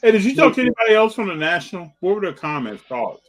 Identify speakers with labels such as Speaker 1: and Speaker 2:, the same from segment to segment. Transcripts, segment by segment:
Speaker 1: Hey, did you talk to anybody else from the National? What were their comments, thoughts?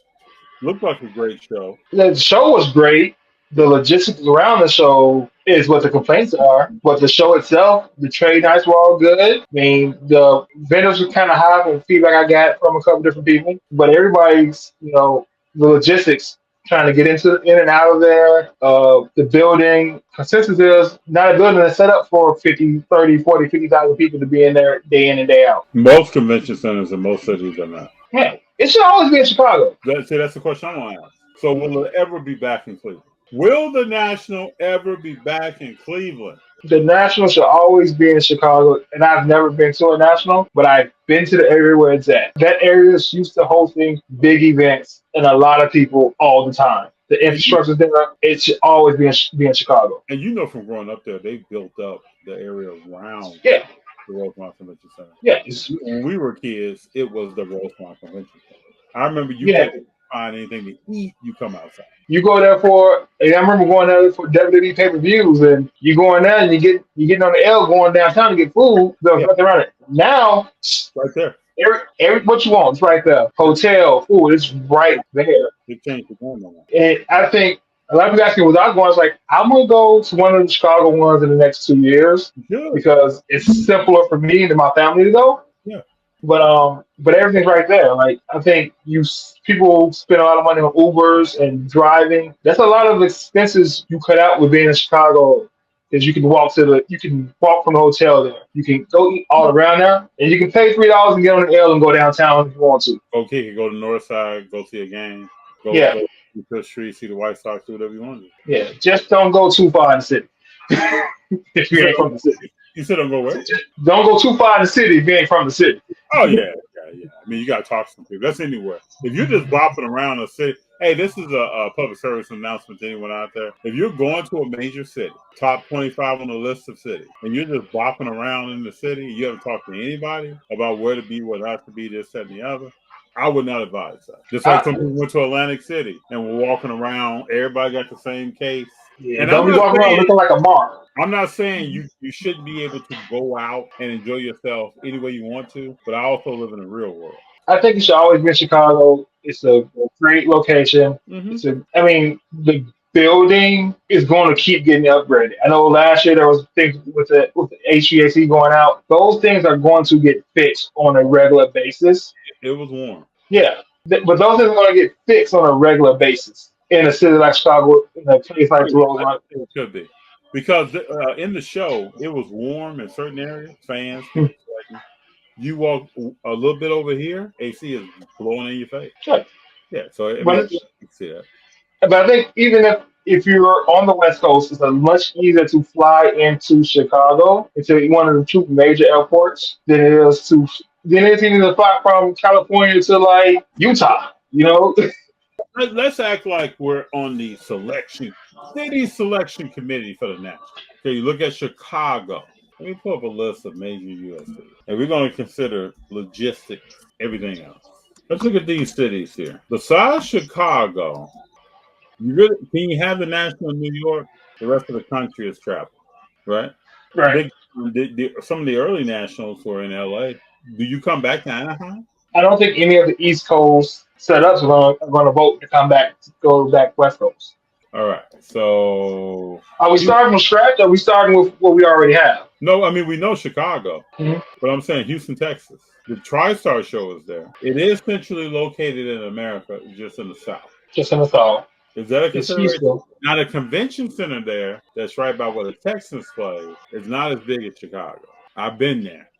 Speaker 1: Looked like a great show.
Speaker 2: The show was great. The logistics around the show is what the complaints are. But the show itself, the trade nights were all good. I mean, the vendors were kind of high from feedback I got from a couple different people. But everybody's, the logistics trying to get into in and out of there. The building consensus is not a building that's set up for 50, 30, 40, 50,000 people to be in there day in and day out.
Speaker 1: Most convention centers in most cities are not.
Speaker 2: Yeah, it should always be in Chicago.
Speaker 1: That's the question I want to ask. So will it ever be back in Cleveland? Will the National ever be back in Cleveland?
Speaker 2: The National should always be in Chicago, and I've never been to a National, but I've been to the area where it's at. That area is used to hosting big events and a lot of people all the time. The infrastructure there, it should always be in Chicago.
Speaker 1: And you know from growing up there, they built up the area around
Speaker 2: Yeah,
Speaker 1: the Rosemont Convention Center.
Speaker 2: yeah,
Speaker 1: When we were kids, it was the Rosemont Convention Center. I remember you
Speaker 2: yeah.
Speaker 1: couldn't find anything to eat, you come outside.
Speaker 2: You go there and I remember going there for WWE pay-per-views, and you go in there and you getting on the L going downtown to get food. There's nothing around it. Now,
Speaker 1: Right there.
Speaker 2: every what you want, it's right there. Hotel, food, it's right there.
Speaker 1: It changed the game on that.
Speaker 2: And I think a lot of people asking was I was going, I was like, I'm gonna go to one of the Chicago ones in the next 2 years
Speaker 1: Good.
Speaker 2: because it's simpler for me and my family to go.
Speaker 1: Yeah.
Speaker 2: But everything's right there. Like I think people spend a lot of money on Ubers and driving. That's a lot of expenses you cut out with being in Chicago. Is you can walk from the hotel there. You can go eat all around there, and you can pay $3 and get on the L and go downtown if you want to.
Speaker 1: Okay, you can go to the North Side, go see a game. Go to Fifth Street, see the White Sox, do whatever you want to do.
Speaker 2: Yeah, just don't go too far in the city. If you ain't from the city.
Speaker 1: You said don't go where?
Speaker 2: Don't go too far in the city if you ain't from the city.
Speaker 1: Oh, yeah. I mean, you got to talk to some people. That's anywhere. If you're just bopping around a city, hey, this is a public service announcement to anyone out there. If you're going to a major city, top 25 on the list of cities, and you're just bopping around in the city, you haven't talked to anybody about where to be, where not to be, this, that, and the other, I would not advise that. Just like some people went to Atlantic City and were walking around, everybody got the same case.
Speaker 2: Yeah, and don't be walking around looking like a mark.
Speaker 1: I'm not saying you shouldn't be able to go out and enjoy yourself any way you want to, but I also live in the real world.
Speaker 2: I think you should always be in Chicago. It's a great location.
Speaker 1: Mm-hmm.
Speaker 2: The building is going to keep getting upgraded. I know last year there was things with the HVAC going out. Those things are going to get fixed on a regular basis.
Speaker 1: It was warm.
Speaker 2: Yeah, but those things are going to get fixed on a regular basis in a city like Chicago, in a place like Rosemont.
Speaker 1: It could be. Because in the show, it was warm in certain areas, fans. You walk a little bit over here, AC is blowing in your face.
Speaker 2: Sure.
Speaker 1: Yeah, so you can see that.
Speaker 2: But I think even if you're on the West Coast, it's much easier to fly into Chicago, into one of the two major airports, than it is even to fly from California to like Utah.
Speaker 1: Let's act like we're on the city selection committee for the National. Okay, you look at Chicago. Let me pull up a list of major U.S. cities. And we're going to consider logistics, everything else. Let's look at these cities here. Besides Chicago, can you have the National in New York? The rest of the country is travel, right?
Speaker 2: Right.
Speaker 1: Some of the early Nationals were in L.A. Do you come back to Anaheim?
Speaker 2: I don't think any of the East Coast setups are going to vote to go back West Coast.
Speaker 1: All right. So
Speaker 2: are we starting from scratch? Or are we starting with what we already have?
Speaker 1: No, I mean we know Chicago,
Speaker 2: mm-hmm.
Speaker 1: but I'm saying Houston, Texas. The TriStar show is there. It is centrally located in America, just in the South.
Speaker 2: Just in the South.
Speaker 1: Is that a consideration? Now the convention center there, that's right by where the Texans play, is not as big as Chicago. I've been there.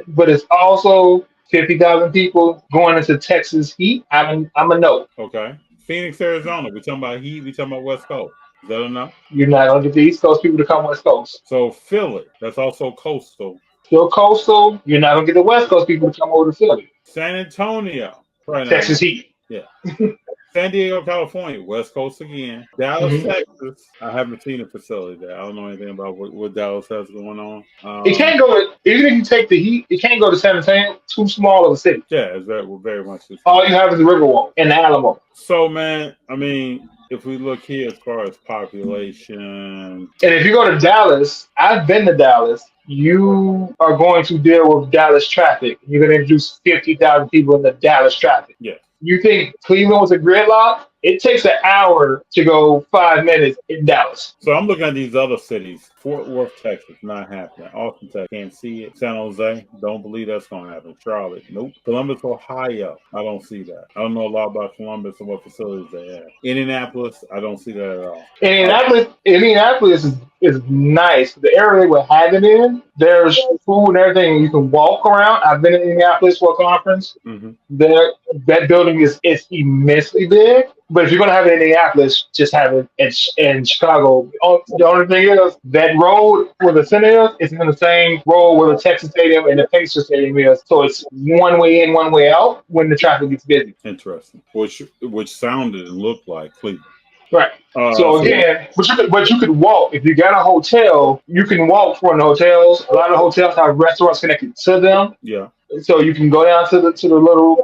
Speaker 2: But it's also 50,000 people going into Texas heat. I'm a no.
Speaker 1: Okay. Phoenix, Arizona. We're talking about heat. We're talking about West Coast. Is that enough?
Speaker 2: You're not going to get the East Coast people to come West Coast.
Speaker 1: So Philly, that's also coastal.
Speaker 2: Still coastal. You're not going to get the West Coast people to come over to Philly.
Speaker 1: San Antonio. Right
Speaker 2: Texas heat.
Speaker 1: Yeah. San Diego, California, West Coast again. Dallas, Texas. I haven't seen a facility there. I don't know anything about what Dallas has going on.
Speaker 2: It can't go, even if you take the heat, it can't go to San Antonio. Too small of a city.
Speaker 1: Yeah, it's very much.
Speaker 2: All you have is the Riverwalk and the Alamo.
Speaker 1: So, man, I mean, if we look here as far as population.
Speaker 2: And if you go to Dallas, I've been to Dallas. you are going to deal with Dallas traffic. You're going to introduce 50,000 people in the Dallas traffic.
Speaker 1: Yeah.
Speaker 2: You think Cleveland was a gridlock? It takes an hour to go 5 minutes in Dallas.
Speaker 1: So I'm looking at these other cities. Fort Worth, Texas, not happening. Austin, Texas, can't see it. San Jose, don't believe that's going to happen. Charlotte, nope. Columbus, Ohio, I don't see that. I don't know a lot about Columbus and what facilities they have. Indianapolis, I don't see that at all.
Speaker 2: Indianapolis is nice. The area we're having in, there's food and everything. You can walk around. I've been in Indianapolis for a conference.
Speaker 1: Mm-hmm.
Speaker 2: That building is immensely big. But if you're going to have it in Indianapolis, just have it in Chicago. The only thing is that road where the center is in the same road where the Texas Stadium and the Pacers Stadium is. So it's one way in, one way out when the traffic gets busy.
Speaker 1: Interesting. Which sounded and looked like Cleveland.
Speaker 2: Right. So again, but you could walk. If you got a hotel, you can walk from the hotels. A lot of hotels have restaurants connected to them.
Speaker 1: Yeah.
Speaker 2: So you can go down to the little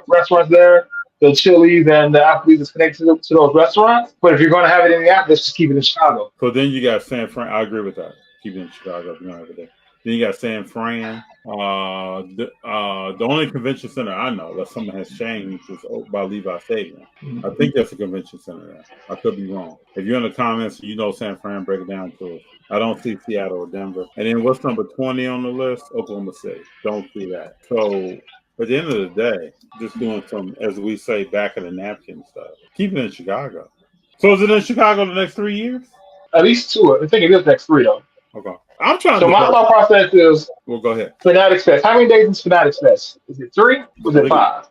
Speaker 2: restaurants there. The Chili's and the Applebee's is connected to those restaurants. But if you're going to have it in Indianapolis, just keep it in Chicago.
Speaker 1: So then you got San Fran. I agree with that. Keep it in Chicago if you're going to have it there. Then you got San Fran. The only convention center I know that something has changed is by Levi Stadium. I think that's a convention center there. I could be wrong. If you're in the comments, you know San Fran, break it down to us. I don't see Seattle or Denver. And then what's number 20 on the list? Oklahoma City. Don't see that. So at the end of the day, just doing some, as we say, back of the napkin stuff. Keep it in Chicago. So is it in Chicago the next 3 years?
Speaker 2: At least 2. I think it is next 3, though.
Speaker 1: Okay. I'm trying
Speaker 2: so my thought process is...
Speaker 1: Well, go ahead.
Speaker 2: Fanatics Fest. How many days is Fanatics Fest? Is it 3? Was it 5?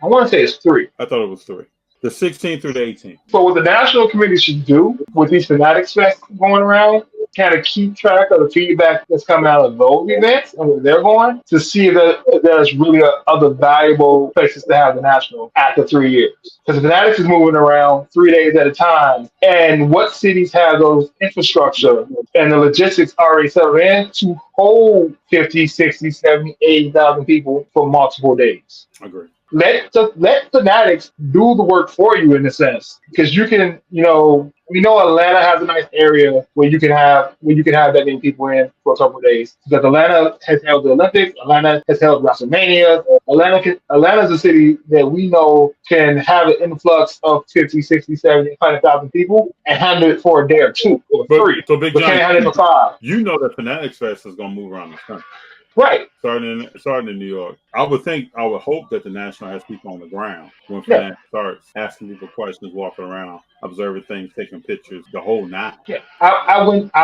Speaker 2: I want to say it's 3.
Speaker 1: I thought it was 3. The 16th through the 18th.
Speaker 2: So what the national committee should do with these Fanatics Fest going around, kind of keep track of the feedback that's coming out of those events and where they're going to see if there's really other valuable places to have the national after 3 years. Because the Fanatics is moving around 3 days at a time. And what cities have those infrastructure and the logistics already settled in to hold 50, 60, 70, 80,000 people for multiple days?
Speaker 1: I agree.
Speaker 2: Let Fanatics do the work for you in a sense, because you can, we know Atlanta has a nice area where you can have that many people in for a couple of days. Because Atlanta has held the Olympics, Atlanta has held WrestleMania. Atlanta's a city that we know can have an influx of 50, 60, 70, 100,000 people and handle it for a day or 2 or 3.
Speaker 1: So Big John,
Speaker 2: can't handle it for 5.
Speaker 1: You know that Fanatics Fest is going to move around the country.
Speaker 2: Right.
Speaker 1: Starting in New York. I would hope that the National has people on the ground when Fanatics starts asking people questions, walking around, observing things, taking pictures, the whole night.
Speaker 2: Yeah. I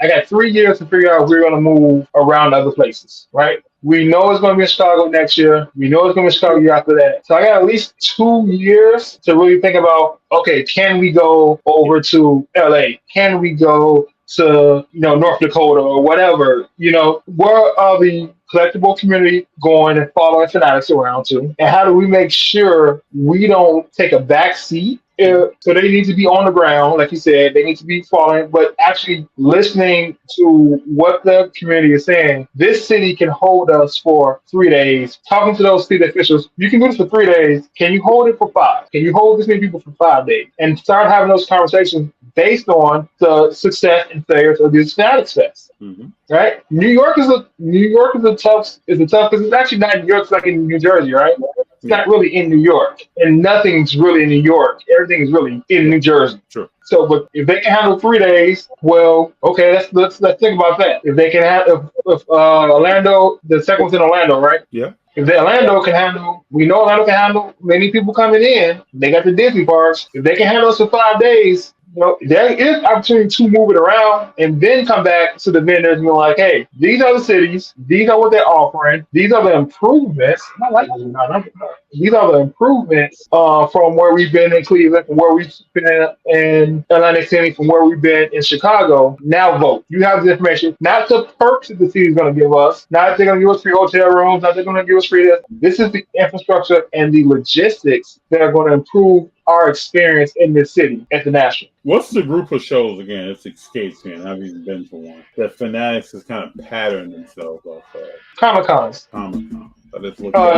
Speaker 2: got 3 years to figure out if we're gonna move around other places, right? We know it's going to be in Chicago next year. We know it's going to be in Chicago the year after that. So I got at least 2 years to really think about, okay, can we go over to LA? Can we go to North Dakota or whatever? Where are the collectible community going and following Fanatics around to? And how do we make sure we don't take a back seat? So they need to be on the ground, like you said. They need to be following, but actually listening to what the community is saying. This city can hold us for 3 days. Talking to those city officials, you can do this for 3 days. Can you hold it for 5? Can you hold this many people for 5 days? And start having those conversations based on the success and failures of these Fanatics Fest. Mm-hmm. Right? New York is a tough because it's actually not New York, it's like in New Jersey, right? It's not really in New York, and nothing's really in New York. Everything is really in New Jersey.
Speaker 1: Sure.
Speaker 2: So, but if they can handle 3 days, well, okay, let's think about that. If they can have, if Orlando, the second one's in Orlando, right?
Speaker 1: Yeah.
Speaker 2: If Orlando can handle, we know Orlando can handle many people coming in. They got the Disney parks. If they can handle us for 5 days, there is opportunity to move it around and then come back to the vendors and be like, hey, these are the cities. These are what they're offering. These are the improvements. I like this. These are the improvements from where we've been in Cleveland, from where we've been in Atlantic City, from where we've been in Chicago. Now vote. You have the information, not the perks that the city is going to give us, not that they're going to give us free hotel rooms, not that they're going to give us free this. This is the infrastructure and the logistics that are going to improve our experience in this city at the National.
Speaker 1: What's the group of shows again? It escapes me, and I've even been to one. That Fanatics has kind of patterned themselves off of.
Speaker 2: Comic-Cons.
Speaker 1: Comic-Con.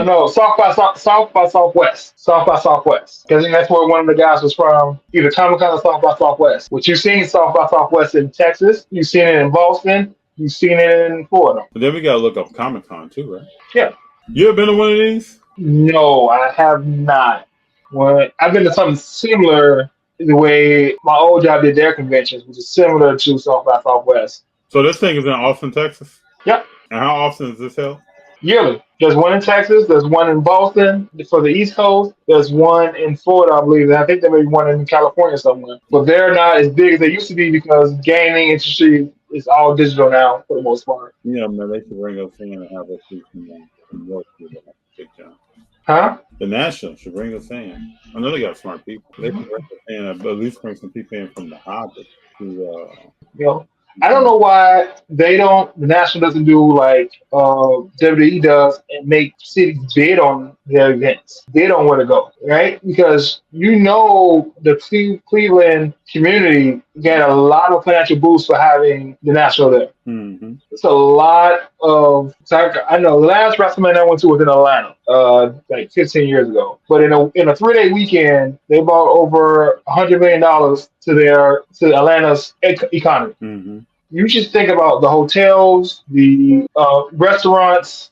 Speaker 2: No, South by Southwest. South by Southwest. Because that's where one of the guys was from, either Comic-Con or South by Southwest. Which you've seen South by Southwest in Texas. You've seen it in Boston. You've seen it in Florida.
Speaker 1: But then we gotta look up Comic Con too, right?
Speaker 2: Yeah.
Speaker 1: You ever been to one of these?
Speaker 2: No, I have not. I've been to something similar the way my old job did their conventions, which is similar to South by Southwest.
Speaker 1: So this thing is in Austin, Texas?
Speaker 2: Yep.
Speaker 1: And how often is this held?
Speaker 2: Yearly. There's one in Texas. There's one in Boston for the East Coast. There's one in Florida, I believe. And I think there may be one in California somewhere. But they're not as big as they used to be because gaming industry is all digital now for the most part.
Speaker 1: Yeah, man, they should bring us in and have us do some work with that. Big time.
Speaker 2: Huh?
Speaker 1: The National should bring us in. I know they got smart people. They can bring us in, at least bring some people in from the Hobbit to
Speaker 2: I don't know why the National doesn't do like WWE does and make cities bid on their events. They don't want to go, right? Because the Cleveland community get a lot of financial boost for having the National there.
Speaker 1: Mm-hmm.
Speaker 2: It's a lot of. I know the last WrestleMania I went to was in Atlanta, like 15 years ago. But in a 3-day weekend, they brought over $100 million to Atlanta's economy.
Speaker 1: Mm-hmm.
Speaker 2: You just think about the hotels, the restaurants.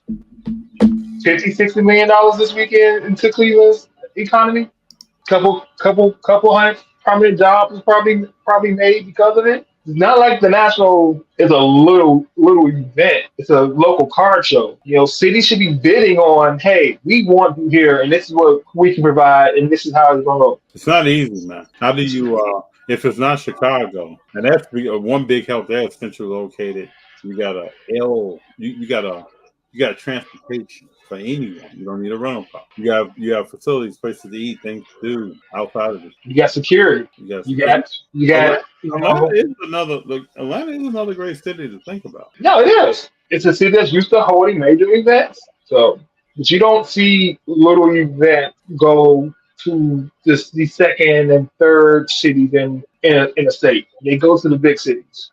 Speaker 2: $50-60 million this weekend into Cleveland's economy. Couple hundred permanent jobs probably made because of it. It's not like the National is a little event. It's a local card show. Cities should be bidding on, hey, we want you here, and this is what we can provide, and this is how it's going to go.
Speaker 1: It's not easy, man. How do you, if it's not Chicago, and that's one big help there, centrally located. You got you got transportation for anyone. You don't need a rental car. You have facilities, places to eat, things to do outside of this.
Speaker 2: You got security. Atlanta is
Speaker 1: another great city to think about.
Speaker 2: No, it is. It's a city that's used to holding major events. So, but you don't see little events go to the second and third cities in a state. They go to the big cities.